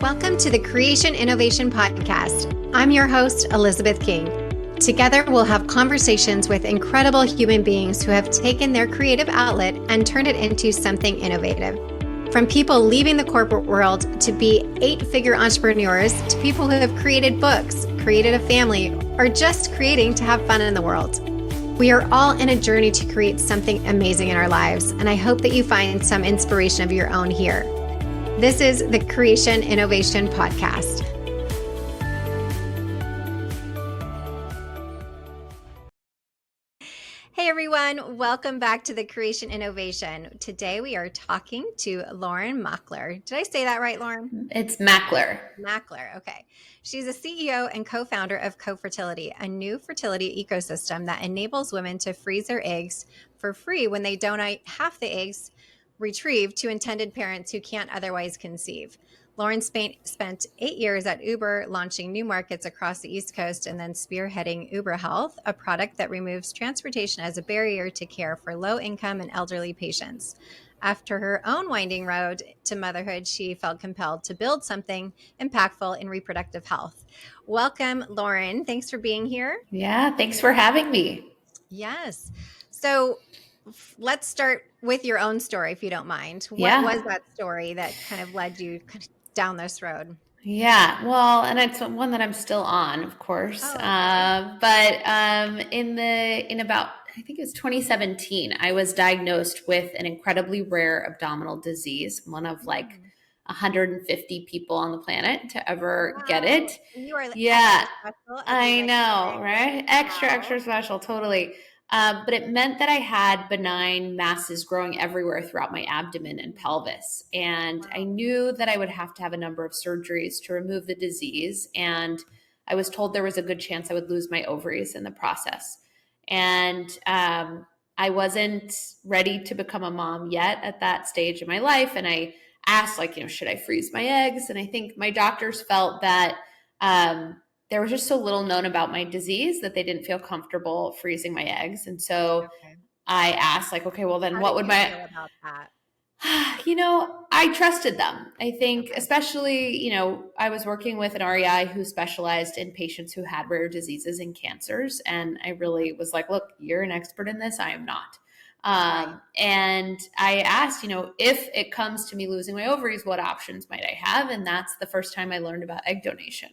Welcome to the Creation Innovation Podcast. I'm your host, Elizabeth King. Together, we'll have conversations with incredible human beings who have taken their creative outlet and turned it into something innovative. From people leaving the corporate world to be 8-figure entrepreneurs to people who have created books, created a family, or just creating to have fun in the world. We are all in a journey to create something amazing in our lives, and I hope that you find some inspiration of your own here. This is the Creation Innovation Podcast. Hey everyone, welcome back to the Creation Innovation. Today we are talking to Lauren Makler. Did I say that right, Lauren? It's Makler. Makler, okay. She's a CEO and co-founder of CoFertility, a new fertility ecosystem that enables women to freeze their eggs for free when they donate half the eggs retrieved to intended parents who can't otherwise conceive. Lauren spent 8 years at Uber, launching new markets across the East Coast and then spearheading Uber Health, a product that removes transportation as a barrier to care for low-income and elderly patients. After her own winding road to motherhood, she felt compelled to build something impactful in reproductive health. Welcome, Lauren. Thanks for being here. Yeah, thanks for having me. Yes. So let's start with your own story, if you don't mind. What Yeah. was that story that kind of led you down this road? Yeah, well, and it's one that I'm still on, of course. Oh, okay. In about, I think it was 2017, I was diagnosed with an incredibly rare abdominal disease, one of like 150 people on the planet to ever get it. And you are Yeah, extra special, as we I like to know, say. right? Extra, Wow. extra special, totally. But it meant that I had benign masses growing everywhere throughout my abdomen and pelvis. And I Wow. knew that I would have to have a number of surgeries to remove the disease. And I was told there was a good chance I would lose my ovaries in the process. And I wasn't ready to become a mom yet at that stage in my life. And I asked, like, should I freeze my eggs? And I think my doctors felt that there was just so little known about my disease that they didn't feel comfortable freezing my eggs. And so Okay. I asked, like, okay, well, then How what did would you my, feel about that? I trusted them. I think, Okay. especially, I was working with an REI who specialized in patients who had rare diseases and cancers. And I really was like, look, you're an expert in this. I am not. Right. And I asked, if it comes to me losing my ovaries, what options might I have? And that's the first time I learned about egg donation.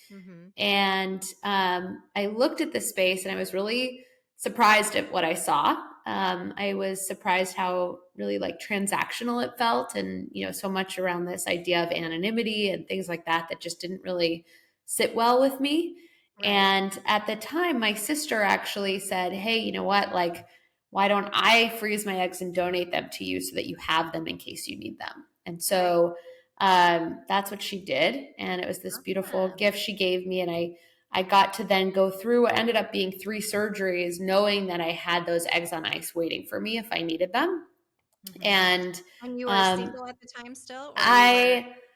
Mm-hmm. And I looked at the space and I was really surprised at what I saw. I was surprised how really like transactional it felt, and so much around this idea of anonymity and things like that just didn't really sit well with me. Right. And at the time, my sister actually said, hey, you know what, like, why don't I freeze my eggs and donate them to you so that you have them in case you need them? And so that's what she did. And it was this beautiful gift she gave me. And I got to then go through what ended up being 3 surgeries, knowing that I had those eggs on ice waiting for me if I needed them. Mm-hmm. And you were single at the time still?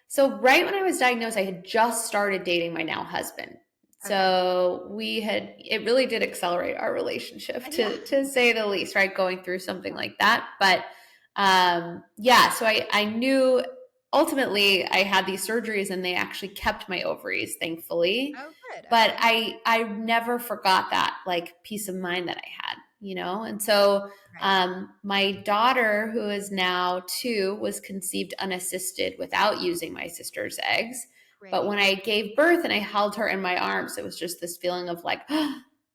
So right when I was diagnosed, I had just started dating my now husband. So it really did accelerate our relationship to say the least, right? Going through something like that. But so I knew ultimately I had these surgeries and they actually kept my ovaries, thankfully. Oh, good. But Okay. I never forgot that like peace of mind that I had, and so my daughter, who is now 2, was conceived unassisted without using my sister's eggs. Great. But when I gave birth and I held her in my arms, it was just this feeling of like,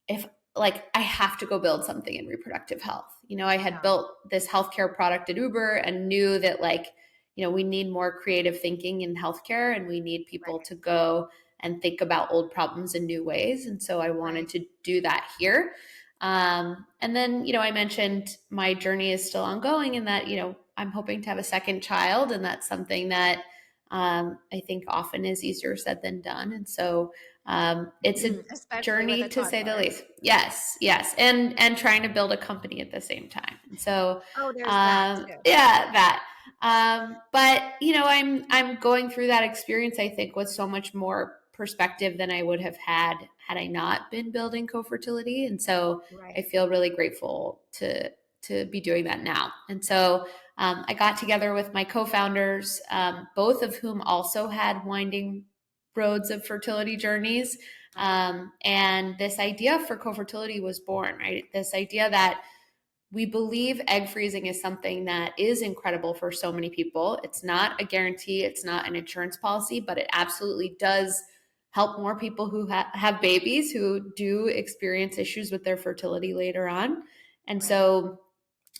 if like I have to go build something in reproductive health. I had built this healthcare product at Uber and knew that like, we need more creative thinking in healthcare and we need people to go and think about old problems in new ways. And so I wanted to do that here. And then, I mentioned my journey is still ongoing and that, I'm hoping to have a second child. And that's something that I think often is easier said than done. And so it's a journey to say the least. Yes. And trying to build a company at the same time. And so, there's that too. that. But I'm going through that experience, I think, with so much more perspective than I would have had I not been building CoFertility. And so I feel really grateful to be doing that now. And so I got together with my co-founders, both of whom also had winding roads of fertility journeys. And this idea for CoFertility was born, right? This idea that we believe egg freezing is something that is incredible for so many people. It's not a guarantee, it's not an insurance policy, but it absolutely does help more people who have babies who do experience issues with their fertility later on. And so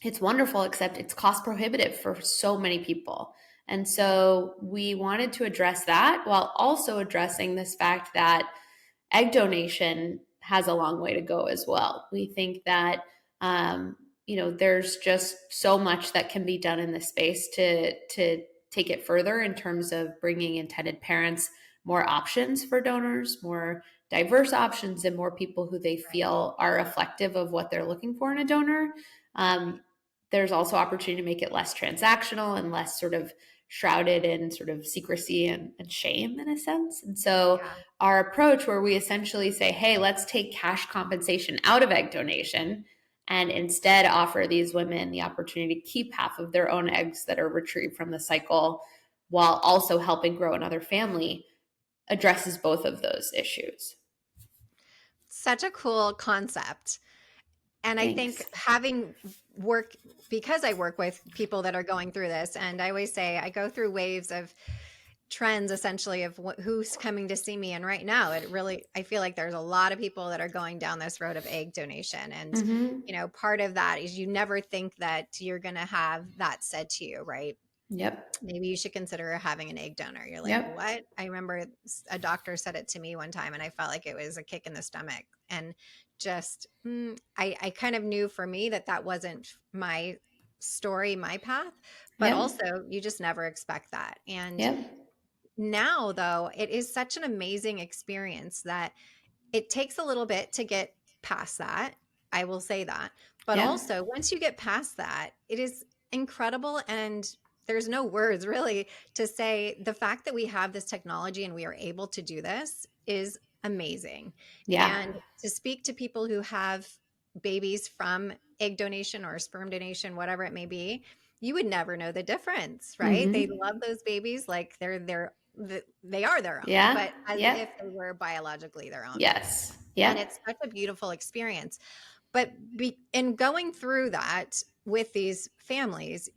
it's wonderful, except it's cost prohibitive for so many people. And so we wanted to address that while also addressing this fact that egg donation has a long way to go as well. We think that there's just so much that can be done in this space to take it further in terms of bringing intended parents more options for donors, more diverse options, and more people who they feel are reflective of what they're looking for in a donor. There's also opportunity to make it less transactional and less sort of shrouded in sort of secrecy and shame in a sense. And so our approach, where we essentially say, hey, let's take cash compensation out of egg donation and instead offer these women the opportunity to keep half of their own eggs that are retrieved from the cycle while also helping grow another family, addresses both of those issues. Such a cool concept. And I think having work, because I work with people that are going through this, and I always say I go through waves of trends essentially of who's coming to see me. And right now I feel like there's a lot of people that are going down this road of egg donation. And, part of that is you never think that you're going to have that said to you, right? Yep. Maybe you should consider having an egg donor. You're like, what? I remember a doctor said it to me one time and I felt like it was a kick in the stomach. And just, I kind of knew for me that wasn't my story, my path, but also you just never expect that. And now though, it is such an amazing experience that it takes a little bit to get past that. I will say that. But also, once you get past that, it is incredible. And there's no words really to say the fact that we have this technology and we are able to do this is amazing. And to speak to people who have babies from egg donation or sperm donation, whatever it may be, you would never know the difference, right? They love those babies like they are their own, but as if they were biologically their own. Yes. And it's such a beautiful experience. But in going through that with these families,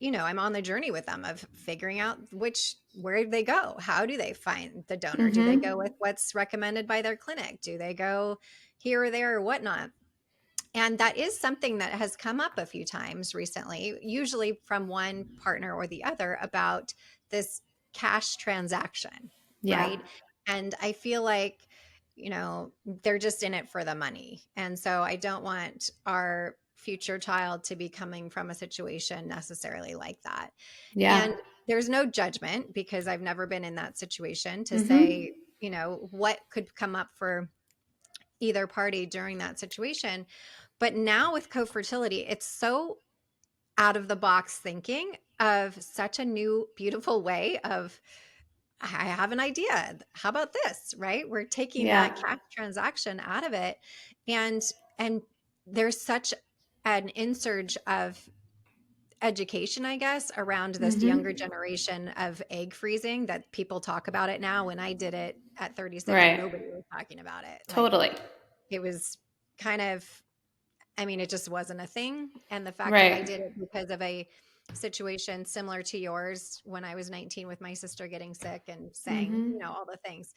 I'm on the journey with them of figuring out where do they go? How do they find the donor? Do they go with what's recommended by their clinic? Do they go here or there or whatnot? And that is something that has come up a few times recently, usually from one partner or the other, about this cash transaction, right? And I feel like, they're just in it for the money. And so I don't want our future child to be coming from a situation necessarily like that. And there's no judgment because I've never been in that situation to say, what could come up for either party during that situation. But now with CoFertility, it's so out of the box thinking of such a new, beautiful way of, I have an idea. How about this, right? We're taking that cash transaction out of it. And there's such an insurge of education, I guess, around this younger generation of egg freezing that people talk about it now. When I did it at 37, nobody was talking about it. Totally. Like, it was kind of, it just wasn't a thing. And the fact that I did it because of a situation similar to yours when I was 19 with my sister getting sick and saying, all the things.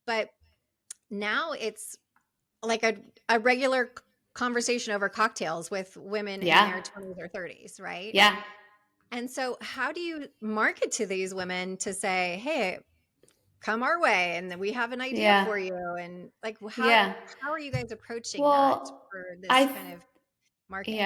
But now it's like a regular conversation over cocktails with women in their 20s or 30s, right? And so how do you market to these women to say, hey, come our way and then we have an idea for you? And like, how are you guys approaching that for this kind of market?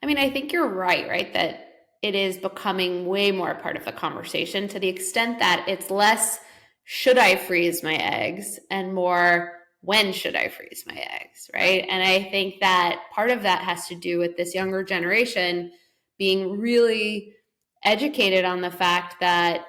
I think you're right, that it is becoming way more a part of the conversation to the extent that it's less, should I freeze my eggs, and more, when should I freeze my eggs, right? And I think that part of that has to do with this younger generation being really educated on the fact that,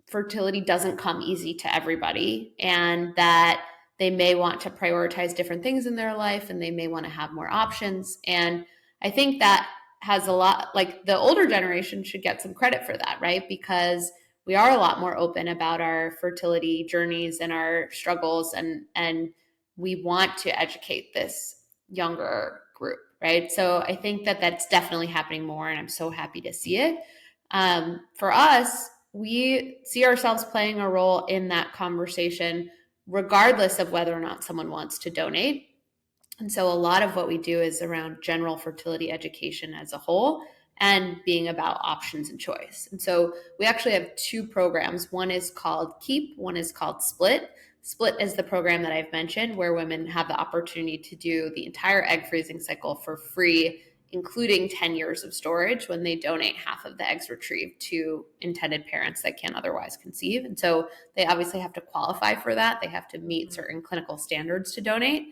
fertility doesn't come easy to everybody, and that they may want to prioritize different things in their life and they may want to have more options. And I think that has a lot, like the older generation should get some credit for that, right? Because we are a lot more open about our fertility journeys and our struggles, and we want to educate this younger group, right? So I think that that's definitely happening more, and I'm so happy to see it. For us, we see ourselves playing a role in that conversation, regardless of whether or not someone wants to donate. And so a lot of what we do is around general fertility education as a whole and being about options and choice. And so we actually have two programs. One is called Keep, one is called Split. Split is the program that I've mentioned where women have the opportunity to do the entire egg freezing cycle for free, including 10 years of storage when they donate half of the eggs retrieved to intended parents that can't otherwise conceive. And so they obviously have to qualify for that. They have to meet certain clinical standards to donate.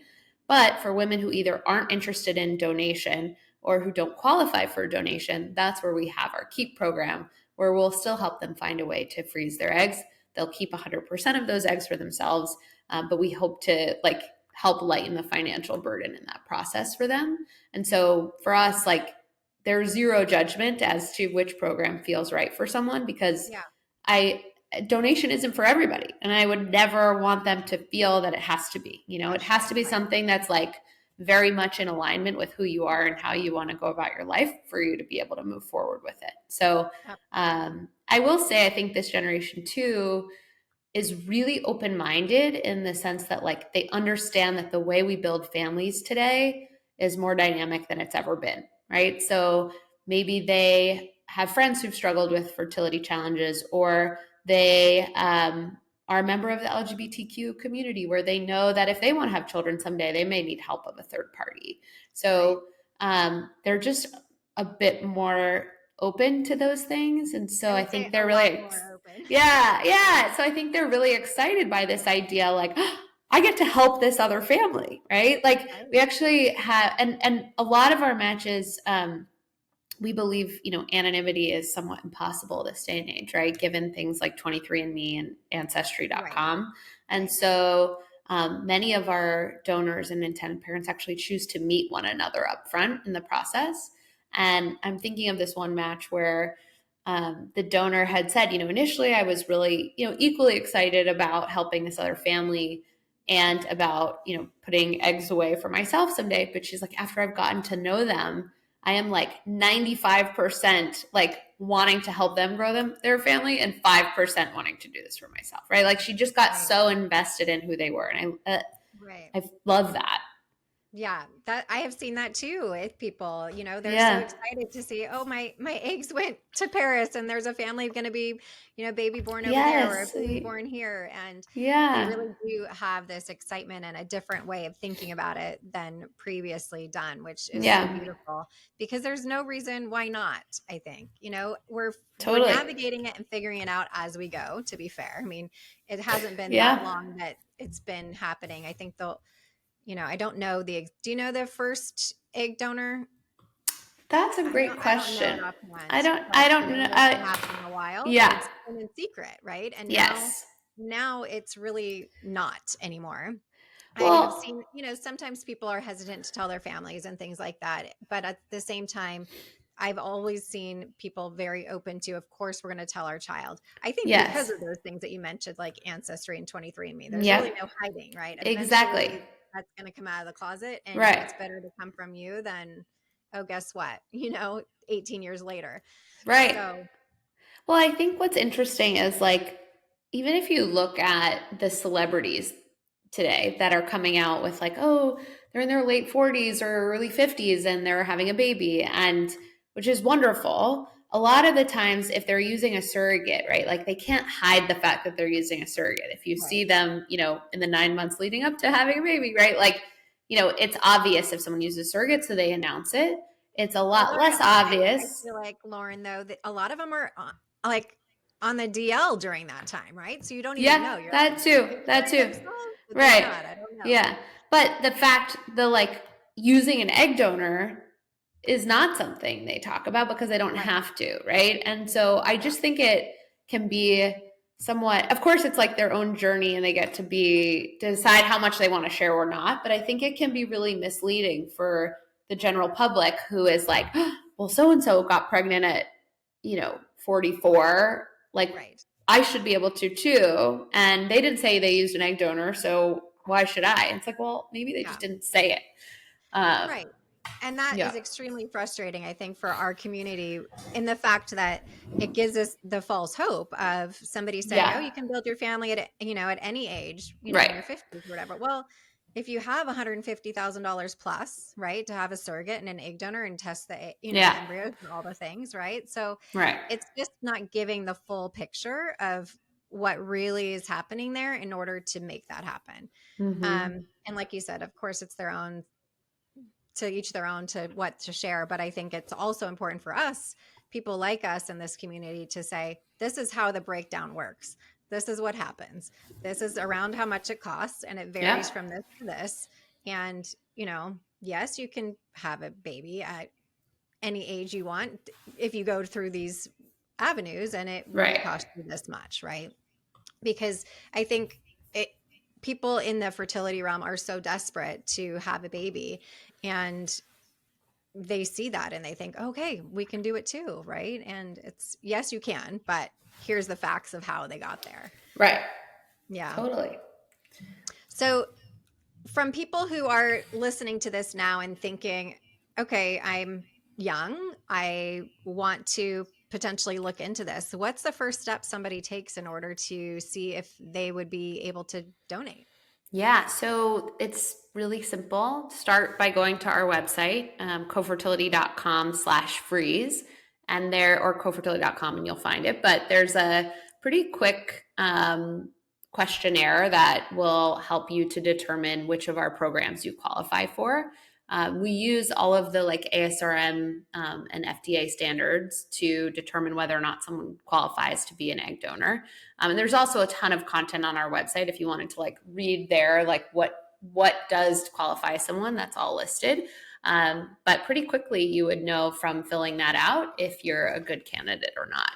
But for women who either aren't interested in donation or who don't qualify for a donation, that's where we have our Keep program, where we'll still help them find a way to freeze their eggs. They'll keep 100% of those eggs for themselves, but we hope to help lighten the financial burden in that process for them. And so for us, there's zero judgment as to which program feels right for someone, because donation isn't for everybody. And I would never want them to feel that it has to be, it has to be something that's very much in alignment with who you are and how you want to go about your life for you to be able to move forward with it. So I will say, I think this generation too is really open-minded in the sense that they understand that the way we build families today is more dynamic than it's ever been, right? So maybe they have friends who've struggled with fertility challenges, or they are a member of the LGBTQ community where they know that if they want to have children someday, they may need help of a third party. So they're just a bit more open to those things. And so I think they're really, So I think they're really excited by this idea, I get to help this other family, right? We actually have, and a lot of our matches, we believe, anonymity is somewhat impossible this day and age, right? Given things like 23andMe and Ancestry.com. Right. And so many of our donors and intended parents actually choose to meet one another up front in the process. And I'm thinking of this one match where the donor had said, initially I was really, equally excited about helping this other family and about, putting eggs away for myself someday. But she's like, after I've gotten to know them, I am 95% wanting to help them grow their family, and 5% wanting to do this for myself, right? She just got so invested in who they were. And I love that. Yeah, that I have seen that too with people. They're so excited to see, oh, my eggs went to Paris and there's a family going to be, baby born over there or a baby born here. And they really do have this excitement and a different way of thinking about it than previously done, which is so beautiful, because there's no reason why not, I think. We're navigating it and figuring it out as we go, to be fair. I mean, it hasn't been that long that it's been happening. I think I don't know do you know the first egg donor? That's a great question. I don't know. It's been happening a while. Yeah. It's been in secret, right? And now it's really not anymore. I have seen, sometimes people are hesitant to tell their families and things like that. But at the same time, I've always seen people very open to, of course, we're going to tell our child. I think because of those things that you mentioned, like Ancestry and 23andMe, there's really no hiding, right? Exactly. That's going to come out of the closet, and it's better to come from you than, oh, guess what? 18 years later. Right. So, well, I think what's interesting is even if you look at the celebrities today that are coming out with oh, they're in their late 40s or early 50s and they're having a baby, and which is wonderful. A lot of the times if they're using a surrogate, right, they can't hide the fact that they're using a surrogate. If you see them, in the 9 months leading up to having a baby, right, it's obvious if someone uses a surrogate, so they announce it. It's a lot less obvious. I feel like, Lauren, though, that a lot of them are on the DL during that time, right? So you don't even know. You're that too. Right. I don't know. Yeah. But the fact using an egg donor is not something they talk about because they don't have to, right? And so I just think it can be somewhat, of course, it's their own journey and they get to decide how much they want to share or not. But I think it can be really misleading for the general public who is well, so-and-so got pregnant at, 44. Like, Right. I should be able to too. And they didn't say they used an egg donor, so why should I? It's like, well, maybe they Yeah. just didn't say it. Right. And that Yeah. is extremely frustrating, I think, for our community in the fact that it gives us the false hope of somebody saying, oh, Yeah. you can build your family at any age, in Right. your 50s or whatever. Well, if you have $150,000 plus, right, to have a surrogate and an egg donor and test the Yeah. embryos and all the things, right? So Right. it's just not giving the full picture of what really is happening there in order to make that happen. Mm-hmm. And like you said, of course, it's their own, to each their own, to what to share. But I think it's also important for us, people like us in this community, to say, this is how the breakdown works. This is what happens. This is around how much it costs. And it varies Yeah. from this to this. And, yes, you can have a baby at any age you want if you go through these avenues, and it won't Right. cost you this much, right? Because I think people in the fertility realm are so desperate to have a baby, and they see that and they think, okay, we can do it too, right? And it's, yes, you can, but here's the facts of how they got there. Right. Yeah. Totally. So from people who are listening to this now and thinking, okay, I'm young, I want to potentially look into this, what's the first step somebody takes in order to see if they would be able to donate? Yeah, so it's really simple. Start by going to our website, cofertility.com/freeze, and there, or cofertility.com, and you'll find it. But there's a pretty quick questionnaire that will help you to determine which of our programs you qualify for. We use all of the like ASRM and FDA standards to determine whether or not someone qualifies to be an egg donor. And there's also a ton of content on our website if you wanted to like read there, like what does qualify someone. That's all listed. But pretty quickly you would know from filling that out if you're a good candidate or not.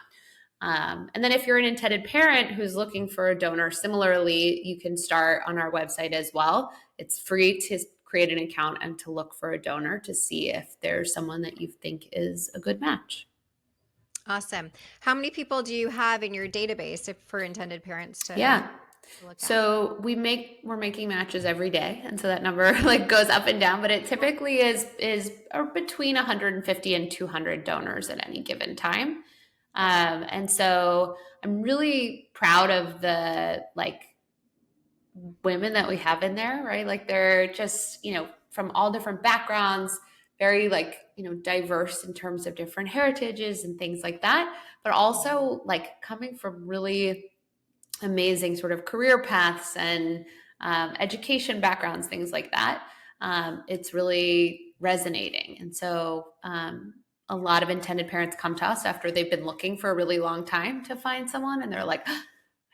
And then if you're an intended parent who's looking for a donor, similarly, you can start on our website as well. It's free to create an account and to look for a donor to see if there's someone that you think is a good match. Awesome. How many people do you have in your database for intended parents to Yeah. look at? So we're making matches every day, and so that number like goes up and down, but it typically is between 150 and 200 donors at any given time. And so I'm really proud of the like women that we have in there, right? Like they're just, from all different backgrounds, very like, diverse in terms of different heritages and things like that, but also like coming from really amazing sort of career paths and education backgrounds, things like that. It's really resonating. And so a lot of intended parents come to us after they've been looking for a really long time to find someone, and they're like, oh,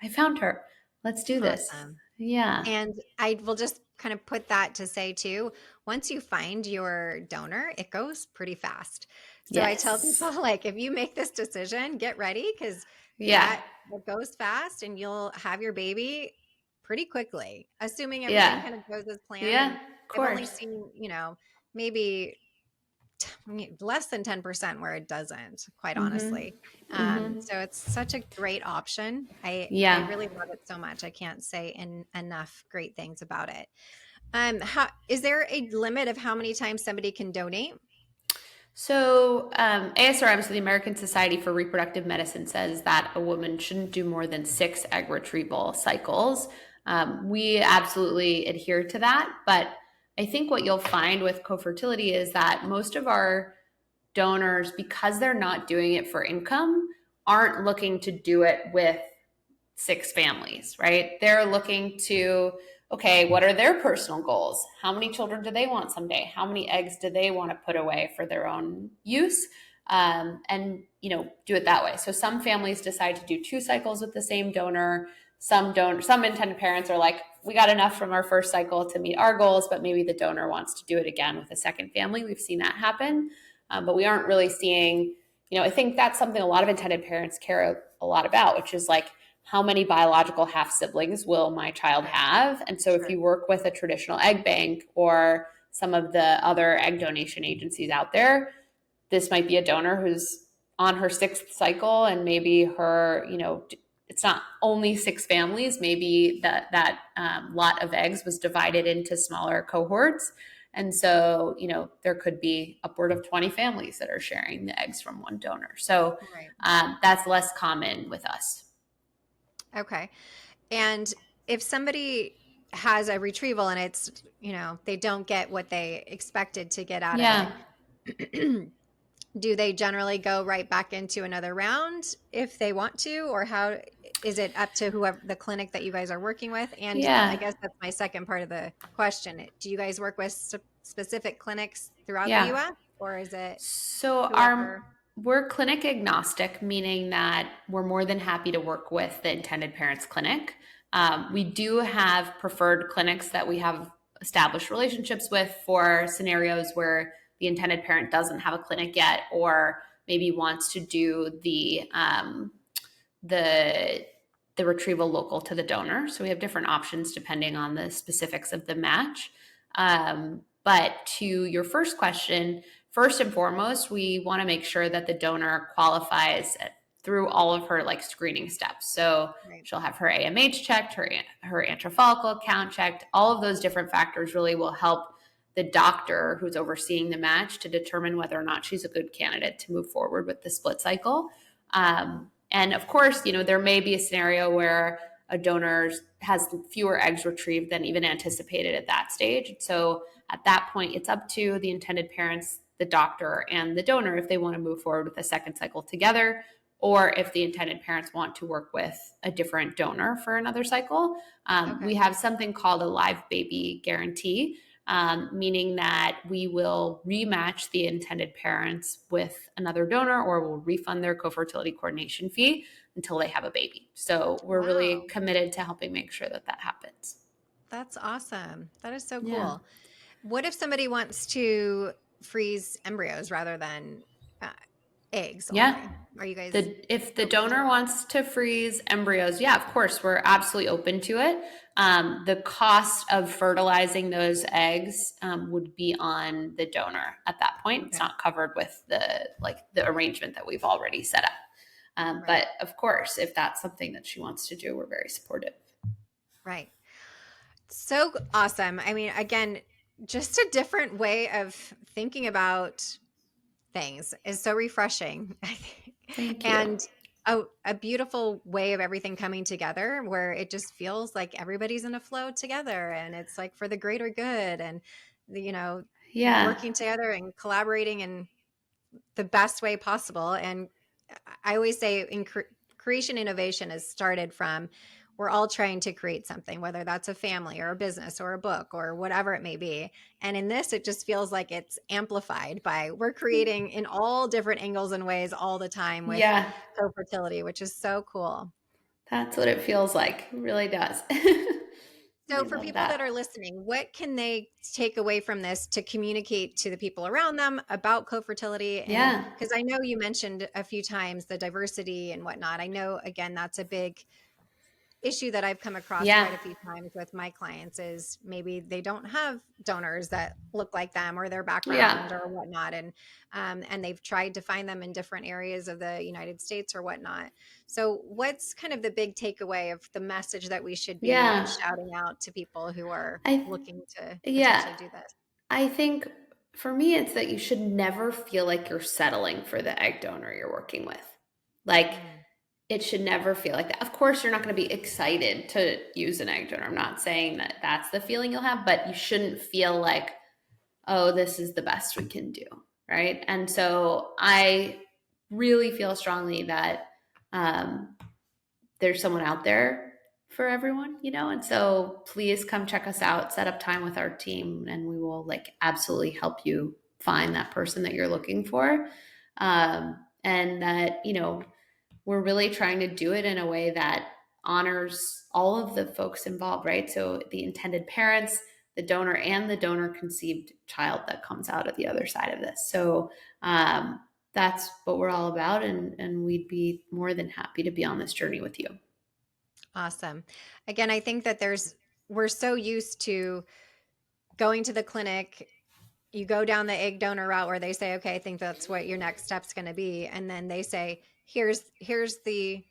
I found her. Let's do this. Awesome. Yeah. And I will just kind of put that to say too, once you find your donor, it goes pretty fast. So I tell people, like, if you make this decision, get ready, because Yeah. it goes fast and you'll have your baby pretty quickly, assuming everything Yeah. kind of goes as planned. Yeah. And Of I've only course. seen, maybe less than 10% where it doesn't, quite honestly. So it's such a great option. I Yeah. really love it so much. I can't say enough great things about it. Is there a limit of how many times somebody can donate? So ASRM, so the American Society for Reproductive Medicine, says that a woman shouldn't do more than 6 egg retrieval cycles. We absolutely adhere to that, but I think what you'll find with CoFertility is that most of our donors, because they're not doing it for income, aren't looking to do it with 6 families, right? They're looking to, okay, what are their personal goals? How many children do they want someday? How many eggs do they want to put away for their own use? And do it that way. So some families decide to do 2 cycles with the same donor. Some don't. Some intended parents are like, we got enough from our first cycle to meet our goals, but maybe the donor wants to do it again with a second family. We've seen that happen, but we aren't really seeing. I think that's something a lot of intended parents care a lot about, which is like, how many biological half siblings will my child have? And so if you work with a traditional egg bank or some of the other egg donation agencies out there, this might be a donor who's on her sixth cycle, and maybe her, it's not only six families. Maybe that lot of eggs was divided into smaller cohorts. And so, there could be upward of 20 families that are sharing the eggs from one donor. So Right. that's less common with us. Okay. And if somebody has a retrieval and it's, they don't get what they expected to get out of Yeah. it, do they generally go right back into another round if they want to, or how is it up to whoever the clinic that you guys are working with? And I Yeah. guess that's my second part of the question. Do you guys work with specific clinics throughout the Yeah. US, or is it So whoever? we're clinic agnostic, meaning that we're more than happy to work with the intended parents clinic. We do have preferred clinics that we have established relationships with for scenarios where the intended parent doesn't have a clinic yet, or maybe wants to do the the retrieval local to the donor. So we have different options depending on the specifics of the match. But to your first question, first and foremost, we want to make sure that the donor qualifies through all of her like screening steps. So Right. she'll have her AMH checked, her antifollicle count checked. All of those different factors really will help the doctor who's overseeing the match to determine whether or not she's a good candidate to move forward with the split cycle. And of course, there may be a scenario where a donor has fewer eggs retrieved than even anticipated at that stage. So at that point, it's up to the intended parents, the doctor, and the donor if they want to move forward with a second cycle together, or if the intended parents want to work with a different donor for another cycle. We Okay. have something called a live baby guarantee, meaning that we will rematch the intended parents with another donor, or we'll refund their co-fertility coordination fee until they have a baby. So we're really Wow. committed to helping make sure that that happens. That's awesome. That is so Yeah. cool. What if somebody wants to freeze embryos rather than uh, eggs Yeah. only? Are you guys If the open to donor that? wants to freeze embryos, yeah, of course, we're absolutely open to it. The cost of fertilizing those eggs would be on the donor at that point. It's Okay. not covered with the arrangement that we've already set up. Right. But of course, if that's something that she wants to do, we're very supportive. Right. So awesome. I mean, again, just a different way of thinking about things is so refreshing, I think. Thank you. And a beautiful way of everything coming together where it just feels like everybody's in a flow together and it's like for the greater good and, you know, Yeah. working together and collaborating in the best way possible. And I always say in creation innovation has started from we're all trying to create something, whether that's a family or a business or a book or whatever it may be. And in this, it just feels like it's amplified by we're creating in all different angles and ways all the time with Yeah. CoFertility, which is so cool. That's what it feels like. It really does. So, I for love people that that. are listening, what can they take away from this to communicate to the people around them about co-fertility? And Yeah. because I know you mentioned a few times the diversity and whatnot, I know again that's a big issue that I've come across Yeah. quite a few times with my clients is maybe they don't have donors that look like them or their Yeah. background or whatnot, and they've tried to find them in different areas of the United States or whatnot. So, what's kind of the big takeaway of the message that we should be Yeah. shouting out to people who are I looking to yeah. potentially do this? I think for me it's that you should never feel like you're settling for the egg donor you're working with. Like Mm, it should never feel like that. Of course you're not going to be excited to use an egg donor. I'm not saying that that's the feeling you'll have, but you shouldn't feel like, oh, this is the best we can do, right? And so I really feel strongly that um, there's someone out there for everyone, and so please come check us out, set up time with our team, and we will like absolutely help you find that person that you're looking for. And that, we're really trying to do it in a way that honors all of the folks involved, right? So the intended parents, the donor, and the donor conceived child that comes out of the other side of this. So that's what we're all about. And we'd be more than happy to be on this journey with you. awesome. Again, I think that we're so used to going to the clinic, you go down the egg donor route where they say, okay, I think that's what your next step's going to be. And then they say, here's the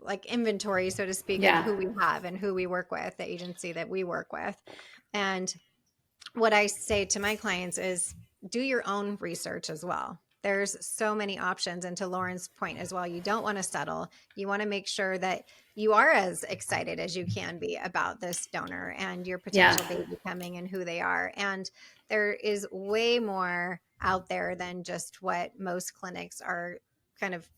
like inventory, so to speak, of Yeah. who we have and who we work with, the agency that we work with. And what I say to my clients is do your own research as well. There's so many options. And to Lauren's point as well, you don't want to settle. You want to make sure that you are as excited as you can be about this donor and your Yeah. potential baby coming and who they are. And there is way more out there than just what most clinics are kind of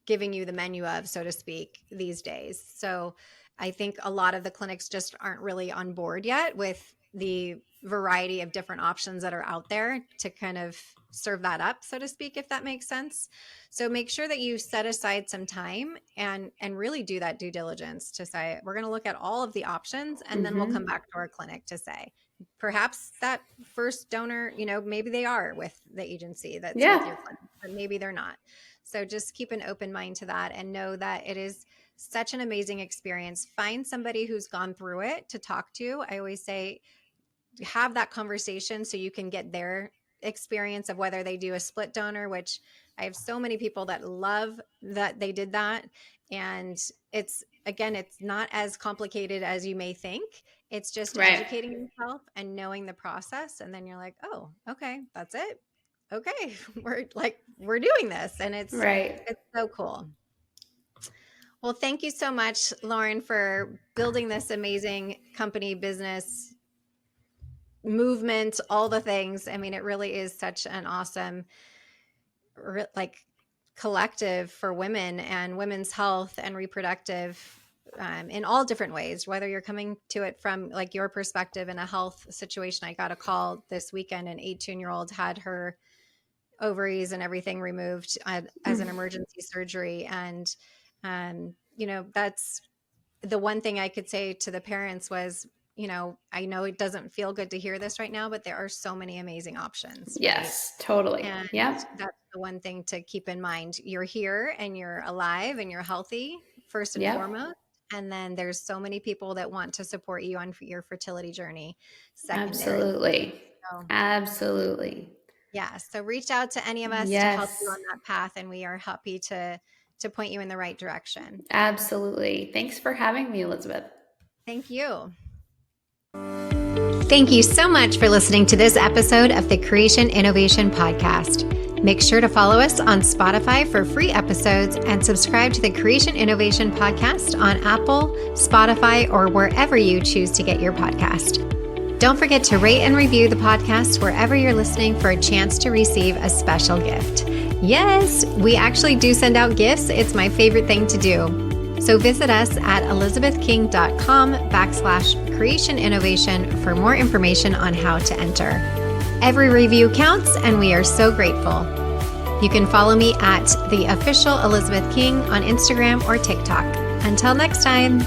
giving you the menu of, so to speak, these days. So I think a lot of the clinics just aren't really on board yet with the variety of different options that are out there to kind of serve that up, so to speak, if that makes sense. So make sure that you set aside some time and really do that due diligence to say, we're going to look at all of the options, and then we'll come back to our clinic to say, perhaps that first donor, maybe they are with the agency that's with your clinic, but maybe they're not. So just keep an open mind to that and know that it is such an amazing experience. Find somebody who's gone through it to talk to. I always say, have that conversation so you can get their experience of whether they do a split donor, which I have so many people that love that they did that. And it's not as complicated as you may think. It's just educating yourself and knowing the process. And then you're like, oh, okay, that's it. Okay, we're doing this, and it's so cool. Well, thank you so much, Lauren, for building this amazing company, business, movement, all the things. I mean, it really is such an awesome collective for women and women's health and reproductive in all different ways, whether you're coming to it from like your perspective in a health situation. I got a call this weekend, an 18-year-old had her ovaries and everything removed as an emergency surgery. And, that's the one thing I could say to the parents was, I know it doesn't feel good to hear this right now, but there are so many amazing options. Yes, right? Totally. And that's the one thing to keep in mind. You're here and you're alive and you're healthy first and foremost. And then there's so many people that want to support you on your fertility journey secondary. Absolutely. Yeah. So reach out to any of us to help you on that path. And we are happy to point you in the right direction. Absolutely. Thanks for having me, Elizabeth. Thank you. Thank you so much for listening to this episode of the Creation Innovation Podcast. Make sure to follow us on Spotify for free episodes and subscribe to the Creation Innovation Podcast on Apple, Spotify, or wherever you choose to get your podcast. Don't forget to rate and review the podcast wherever you're listening for a chance to receive a special gift. Yes, we actually do send out gifts. It's my favorite thing to do. So visit us at elizabethking.com/creation innovation for more information on how to enter. Every review counts, and we are so grateful. You can follow me at the official Elizabeth King on Instagram or TikTok. Until next time.